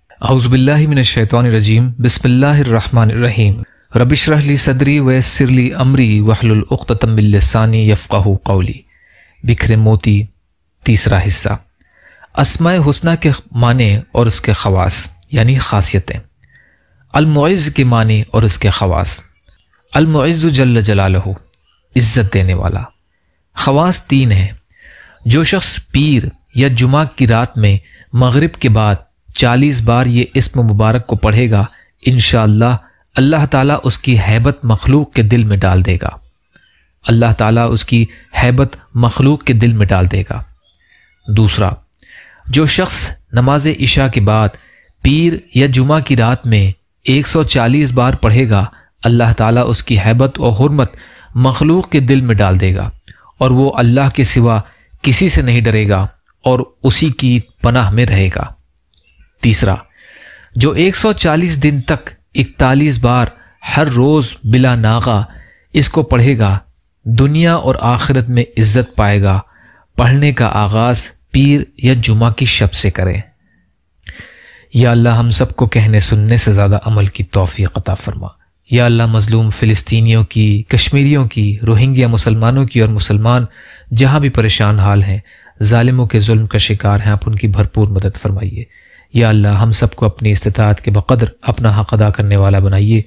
اعوذ باللہ من الشیطان الرجیم بسم اللہ الرحمن الرحیم رب اشرح لی صدری ویسر لی امری واحلل عقدۃ من لسانی یفقہوا قولی۔ بکھرے موتی، تیسرا حصہ۔ اسماء حسنہ کے معنی اور اس کے خواص یعنی خاصیتیں۔ المعز کے معنی اور اس کے خواص۔ المعز جل جلالہ، عزت دینے والا۔ خواص تین ہیں۔ جو شخص پیر یا جمعہ کی رات میں مغرب کے بعد 40 بار یہ اسم مبارک کو پڑھے گا، انشاءاللہ اللہ تعالیٰ اس کی ہیبت مخلوق کے دل میں ڈال دے گا۔ اللہ تعالیٰ اس کی ہیبت مخلوق کے دل میں ڈال دے گا۔ دوسرا، جو شخص نماز عشاء کے بعد پیر یا جمعہ کی رات میں 140 بار پڑھے گا، اللہ تعالیٰ اس کی ہیبت و حرمت مخلوق کے دل میں ڈال دے گا اور وہ اللہ کے سوا کسی سے نہیں ڈرے گا اور اسی کی پناہ میں رہے گا۔ تیسرا، جو 140 دن تک 41 بار ہر روز بلا ناغہ اس کو پڑھے گا، دنیا اور آخرت میں عزت پائے گا۔ پڑھنے کا آغاز پیر یا جمعہ کی شب سے کرے۔ یا اللہ ہم سب کو کہنے سننے سے زیادہ عمل کی توفیق عطا فرما۔ یا اللہ مظلوم فلسطینیوں کی، کشمیریوں کی، روہنگیا مسلمانوں کی اور مسلمان جہاں بھی پریشان حال ہیں، ظالموں کے ظلم کا شکار ہیں، آپ ان کی بھرپور مدد فرمائیے۔ یا اللہ ہم سب کو اپنی استطاعت کے بقدر اپنا حق ادا کرنے والا بنائیے۔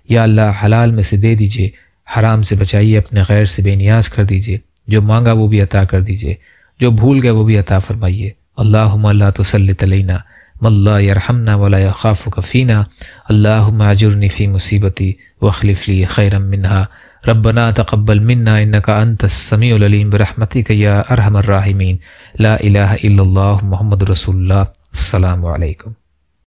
یا اللہ حلال میں سے دے دیجئے، حرام سے بچائیے، اپنے غیر سے بے نیاز کر دیجئے، جو مانگا وہ بھی عطا کر دیجئے، جو بھول گئے وہ بھی عطا فرمائیے۔ اللہم لا تسلط علینا من لا یرحمنا ولا یخافک فینا، اللہم اجرنی فی مصیبتی واخلف لی خیرا منہا، ربنا تقبل منا انک انت السمیع العلیم برحمتک یا ارحم الراحمین، لا الہ الا اللہ محمد رسول اللہ۔ السلام علیکم۔